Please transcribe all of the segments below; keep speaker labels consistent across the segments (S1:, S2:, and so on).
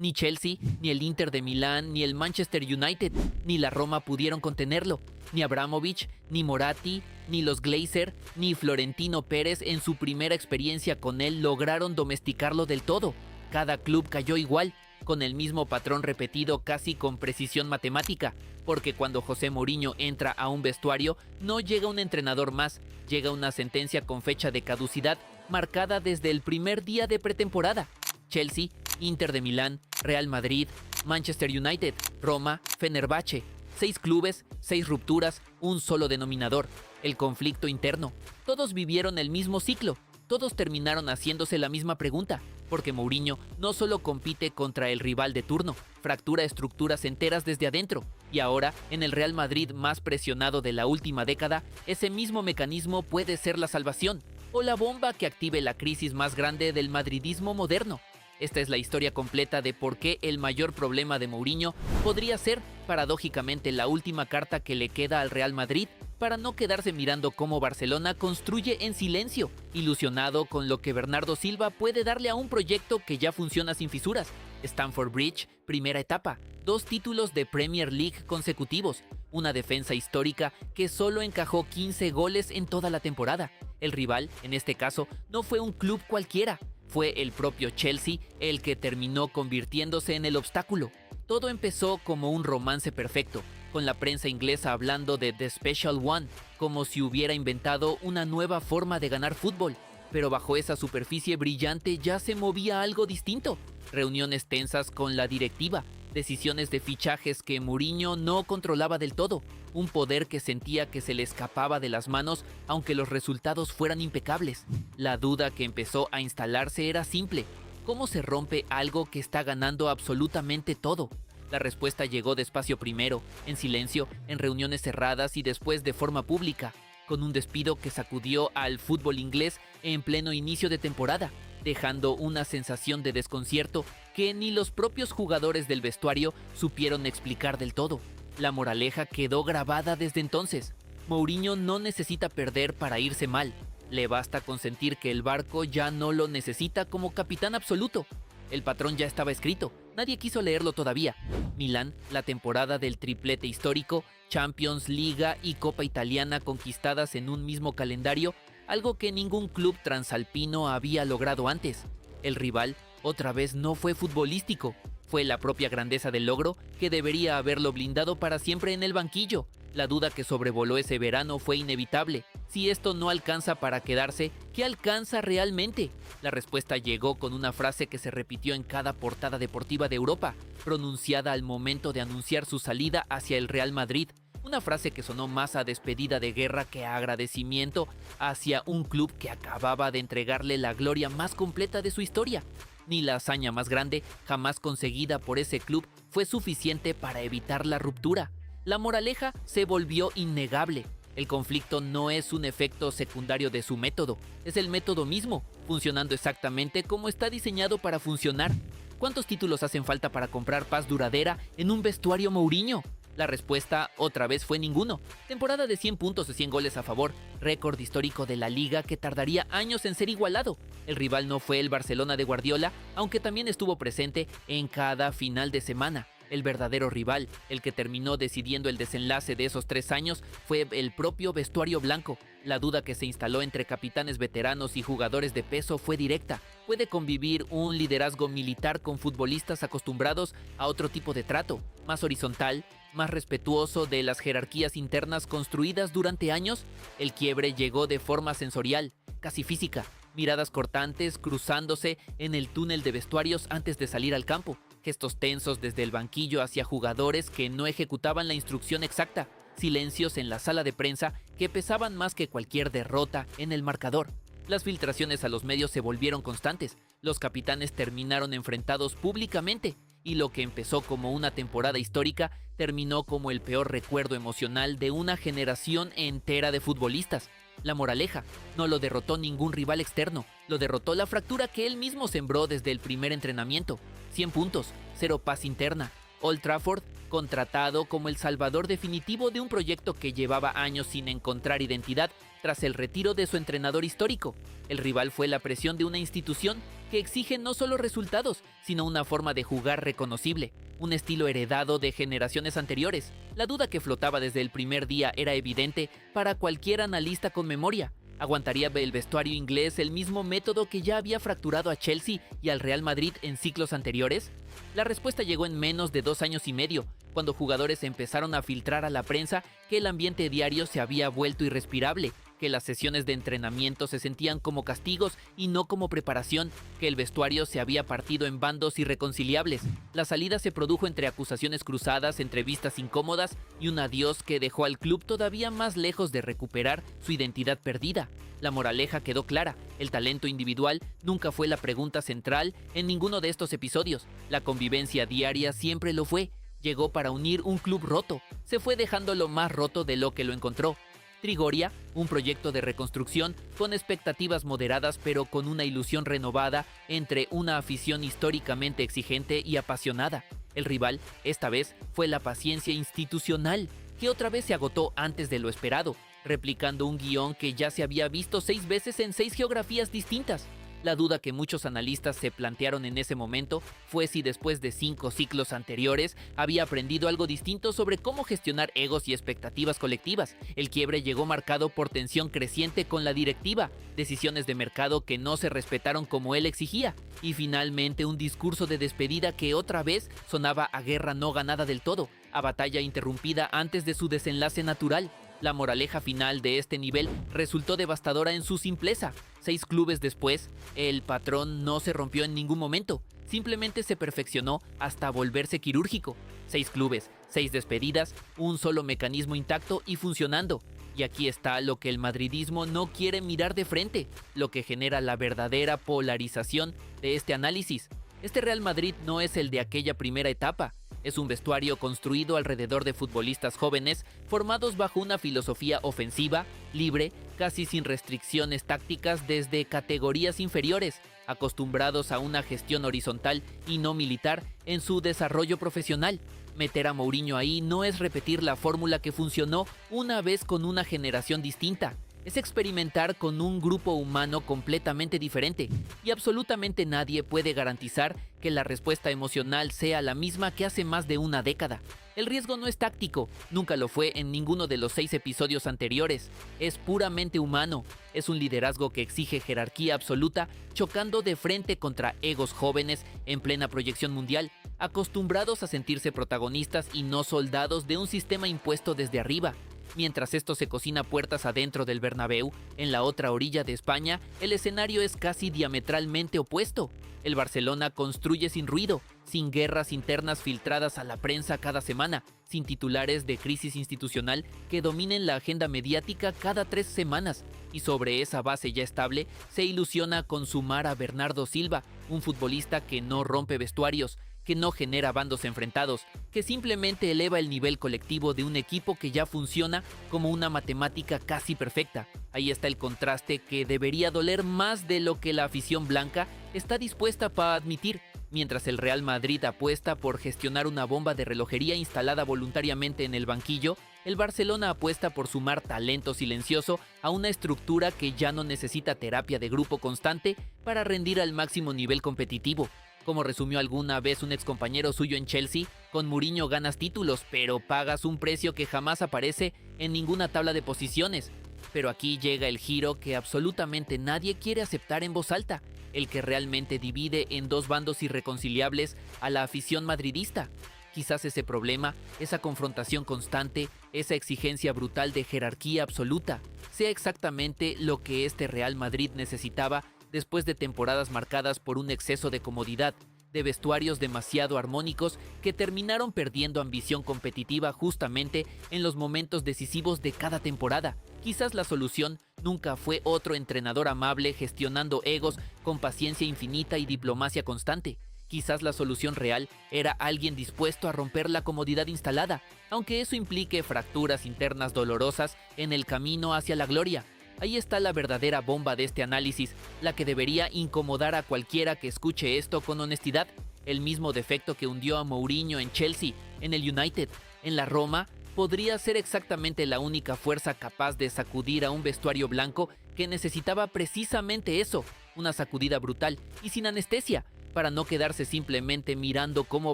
S1: Ni Chelsea, ni el Inter de Milán, ni el Manchester United, ni la Roma pudieron contenerlo. Ni Abramovich, ni Moratti, ni los Glazer, ni Florentino Pérez en su primera experiencia con él lograron domesticarlo del todo. Cada club cayó igual, con el mismo patrón repetido casi con precisión matemática, porque cuando José Mourinho entra a un vestuario no llega un entrenador más, llega una sentencia con fecha de caducidad marcada desde el primer día de pretemporada. Chelsea, Inter de Milán, Real Madrid, Manchester United, Roma, Fenerbahce. 6 clubes, 6 rupturas, un solo denominador, el conflicto interno. Todos vivieron el mismo ciclo, todos terminaron haciéndose la misma pregunta, porque Mourinho no solo compite contra el rival de turno, fractura estructuras enteras desde adentro, y ahora, en el Real Madrid más presionado de la última década, ese mismo mecanismo puede ser la salvación, o la bomba que active la crisis más grande del madridismo moderno. Esta es la historia completa de por qué el mayor problema de Mourinho podría ser, paradójicamente, la última carta que le queda al Real Madrid para no quedarse mirando cómo Barcelona construye en silencio, ilusionado con lo que Bernardo Silva puede darle a un proyecto que ya funciona sin fisuras. Stamford Bridge, primera etapa, 2 títulos de Premier League consecutivos, una defensa histórica que solo encajó 15 goles en toda la temporada. El rival, en este caso, no fue un club cualquiera. Fue el propio Chelsea el que terminó convirtiéndose en el obstáculo. Todo empezó como un romance perfecto, con la prensa inglesa hablando de The Special One, como si hubiera inventado una nueva forma de ganar fútbol. Pero bajo esa superficie brillante ya se movía algo distinto. Reuniones tensas con la directiva, decisiones de fichajes que Mourinho no controlaba del todo, un poder que sentía que se le escapaba de las manos aunque los resultados fueran impecables. La duda que empezó a instalarse era simple: ¿cómo se rompe algo que está ganando absolutamente todo? La respuesta llegó despacio primero, en silencio, en reuniones cerradas y después de forma pública, con un despido que sacudió al fútbol inglés en pleno inicio de temporada, dejando una sensación de desconcierto que ni los propios jugadores del vestuario supieron explicar del todo. La moraleja quedó grabada desde entonces: Mourinho no necesita perder para irse mal, le basta con sentir que el barco ya no lo necesita como capitán absoluto. El patrón ya estaba escrito, nadie quiso leerlo todavía. Milán, la temporada del triplete histórico, Champions, Liga y Copa Italiana conquistadas en un mismo calendario, algo que ningún club transalpino había logrado antes. El rival, otra vez, no fue futbolístico, fue la propia grandeza del logro que debería haberlo blindado para siempre en el banquillo. La duda que sobrevoló ese verano fue inevitable. Si esto no alcanza para quedarse, ¿qué alcanza realmente? La respuesta llegó con una frase que se repitió en cada portada deportiva de Europa, pronunciada al momento de anunciar su salida hacia el Real Madrid. Una frase que sonó más a despedida de guerra que a agradecimiento hacia un club que acababa de entregarle la gloria más completa de su historia. Ni la hazaña más grande jamás conseguida por ese club fue suficiente para evitar la ruptura. La moraleja se volvió innegable. El conflicto no es un efecto secundario de su método, es el método mismo, funcionando exactamente como está diseñado para funcionar. ¿Cuántos títulos hacen falta para comprar paz duradera en un vestuario Mourinho? La respuesta otra vez fue ninguno. Temporada de 100 puntos y 100 goles a favor, récord histórico de la liga que tardaría años en ser igualado. El rival no fue el Barcelona de Guardiola, aunque también estuvo presente en cada final de semana. El verdadero rival, el que terminó decidiendo el desenlace de esos 3 años, fue el propio vestuario blanco. La duda que se instaló entre capitanes veteranos y jugadores de peso fue directa. ¿Puede convivir un liderazgo militar con futbolistas acostumbrados a otro tipo de trato, más horizontal, más respetuoso de las jerarquías internas construidas durante años? El quiebre llegó de forma sensorial, casi física. Miradas cortantes cruzándose en el túnel de vestuarios antes de salir al campo. Gestos tensos desde el banquillo hacia jugadores que no ejecutaban la instrucción exacta. Silencios en la sala de prensa que pesaban más que cualquier derrota en el marcador. Las filtraciones a los medios se volvieron constantes. Los capitanes terminaron enfrentados públicamente. Y lo que empezó como una temporada histórica terminó como el peor recuerdo emocional de una generación entera de futbolistas. La moraleja: no lo derrotó ningún rival externo, lo derrotó la fractura que él mismo sembró desde el primer entrenamiento. 100 puntos, 0 paz interna. Old Trafford, contratado como el salvador definitivo de un proyecto que llevaba años sin encontrar identidad tras el retiro de su entrenador histórico. El rival fue la presión de una institución que exige no solo resultados, sino una forma de jugar reconocible, un estilo heredado de generaciones anteriores. La duda que flotaba desde el primer día era evidente para cualquier analista con memoria. ¿Aguantaría el vestuario inglés el mismo método que ya había fracturado a Chelsea y al Real Madrid en ciclos anteriores? La respuesta llegó en menos de 2 años y medio, cuando jugadores empezaron a filtrar a la prensa que el ambiente diario se había vuelto irrespirable, que las sesiones de entrenamiento se sentían como castigos y no como preparación, que el vestuario se había partido en bandos irreconciliables. La salida se produjo entre acusaciones cruzadas, entrevistas incómodas y un adiós que dejó al club todavía más lejos de recuperar su identidad perdida. La moraleja quedó clara: el talento individual nunca fue la pregunta central en ninguno de estos episodios. La convivencia diaria siempre lo fue. Llegó para unir un club roto, se fue dejándolo más roto de lo que lo encontró. Trigoria, un proyecto de reconstrucción con expectativas moderadas pero con una ilusión renovada entre una afición históricamente exigente y apasionada. El rival, esta vez, fue la paciencia institucional, que otra vez se agotó antes de lo esperado, replicando un guión que ya se había visto 6 veces en 6 geografías distintas. La duda que muchos analistas se plantearon en ese momento fue si después de 5 ciclos anteriores había aprendido algo distinto sobre cómo gestionar egos y expectativas colectivas. El quiebre llegó marcado por tensión creciente con la directiva, decisiones de mercado que no se respetaron como él exigía, y finalmente un discurso de despedida que otra vez sonaba a guerra no ganada del todo, a batalla interrumpida antes de su desenlace natural. La moraleja final de este nivel resultó devastadora en su simpleza. 6 clubes después, el patrón no se rompió en ningún momento, simplemente se perfeccionó hasta volverse quirúrgico. 6 clubes, 6 despedidas, un solo mecanismo intacto y funcionando. Y aquí está lo que el madridismo no quiere mirar de frente, lo que genera la verdadera polarización de este análisis. Este Real Madrid no es el de aquella primera etapa. Es un vestuario construido alrededor de futbolistas jóvenes, formados bajo una filosofía ofensiva, libre, casi sin restricciones tácticas desde categorías inferiores, acostumbrados a una gestión horizontal y no militar en su desarrollo profesional. Meter a Mourinho ahí no es repetir la fórmula que funcionó una vez con una generación distinta. Es experimentar con un grupo humano completamente diferente, y absolutamente nadie puede garantizar que la respuesta emocional sea la misma que hace más de una década. El riesgo no es táctico, nunca lo fue en ninguno de los 6 episodios anteriores, es puramente humano, es un liderazgo que exige jerarquía absoluta, chocando de frente contra egos jóvenes en plena proyección mundial, acostumbrados a sentirse protagonistas y no soldados de un sistema impuesto desde arriba. Mientras esto se cocina puertas adentro del Bernabéu, en la otra orilla de España, el escenario es casi diametralmente opuesto. El Barcelona construye sin ruido, sin guerras internas filtradas a la prensa cada semana, sin titulares de crisis institucional que dominen la agenda mediática cada 3 semanas. Y sobre esa base ya estable, se ilusiona con sumar a Bernardo Silva, un futbolista que no rompe vestuarios, que no genera bandos enfrentados, que simplemente eleva el nivel colectivo de un equipo que ya funciona como una matemática casi perfecta. Ahí está el contraste que debería doler más de lo que la afición blanca está dispuesta para admitir. Mientras el Real Madrid apuesta por gestionar una bomba de relojería instalada voluntariamente en el banquillo, el Barcelona apuesta por sumar talento silencioso a una estructura que ya no necesita terapia de grupo constante para rendir al máximo nivel competitivo. Como resumió alguna vez un excompañero suyo en Chelsea, con Mourinho ganas títulos, pero pagas un precio que jamás aparece en ninguna tabla de posiciones. Pero aquí llega el giro que absolutamente nadie quiere aceptar en voz alta, el que realmente divide en 2 bandos irreconciliables a la afición madridista. Quizás ese problema, esa confrontación constante, esa exigencia brutal de jerarquía absoluta, sea exactamente lo que este Real Madrid necesitaba después de temporadas marcadas por un exceso de comodidad, de vestuarios demasiado armónicos que terminaron perdiendo ambición competitiva justamente en los momentos decisivos de cada temporada. Quizás la solución nunca fue otro entrenador amable gestionando egos con paciencia infinita y diplomacia constante. Quizás la solución real era alguien dispuesto a romper la comodidad instalada, aunque eso implique fracturas internas dolorosas en el camino hacia la gloria. Ahí está la verdadera bomba de este análisis, la que debería incomodar a cualquiera que escuche esto con honestidad. El mismo defecto que hundió a Mourinho en Chelsea, en el United, en la Roma, podría ser exactamente la única fuerza capaz de sacudir a un vestuario blanco que necesitaba precisamente eso, una sacudida brutal y sin anestesia, para no quedarse simplemente mirando cómo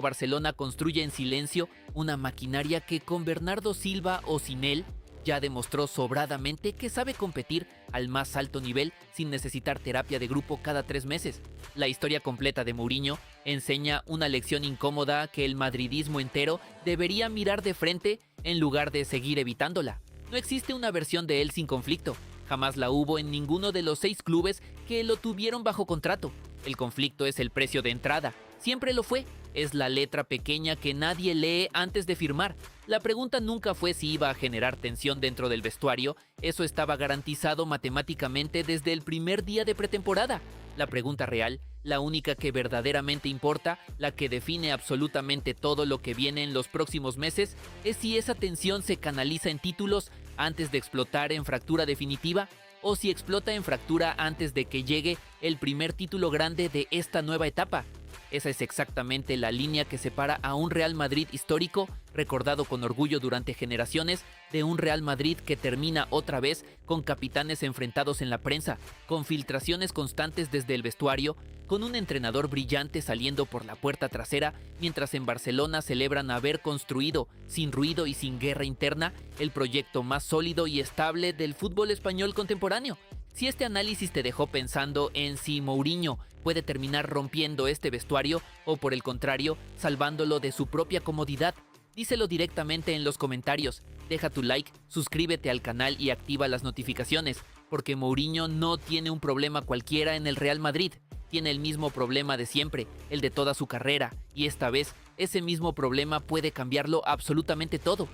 S1: Barcelona construye en silencio una maquinaria que con Bernardo Silva o sin él ya demostró sobradamente que sabe competir al más alto nivel sin necesitar terapia de grupo cada 3 meses. La historia completa de Mourinho enseña una lección incómoda que el madridismo entero debería mirar de frente en lugar de seguir evitándola. No existe una versión de él sin conflicto. Jamás la hubo en ninguno de los 6 clubes que lo tuvieron bajo contrato. El conflicto es el precio de entrada. Siempre lo fue. Es la letra pequeña que nadie lee antes de firmar. La pregunta nunca fue si iba a generar tensión dentro del vestuario. Eso estaba garantizado matemáticamente desde el primer día de pretemporada. La pregunta real, la única que verdaderamente importa, la que define absolutamente todo lo que viene en los próximos meses, es si esa tensión se canaliza en títulos antes de explotar en fractura definitiva, o si explota en fractura antes de que llegue el primer título grande de esta nueva etapa. Esa es exactamente la línea que separa a un Real Madrid histórico, recordado con orgullo durante generaciones, de un Real Madrid que termina otra vez con capitanes enfrentados en la prensa, con filtraciones constantes desde el vestuario, con un entrenador brillante saliendo por la puerta trasera, mientras en Barcelona celebran haber construido, sin ruido y sin guerra interna, el proyecto más sólido y estable del fútbol español contemporáneo. Si este análisis te dejó pensando en si Mourinho puede terminar rompiendo este vestuario o por el contrario, salvándolo de su propia comodidad, díselo directamente en los comentarios. Deja tu like, suscríbete al canal y activa las notificaciones, porque Mourinho no tiene un problema cualquiera en el Real Madrid. Tiene el mismo problema de siempre, el de toda su carrera, y esta vez ese mismo problema puede cambiarlo absolutamente todo.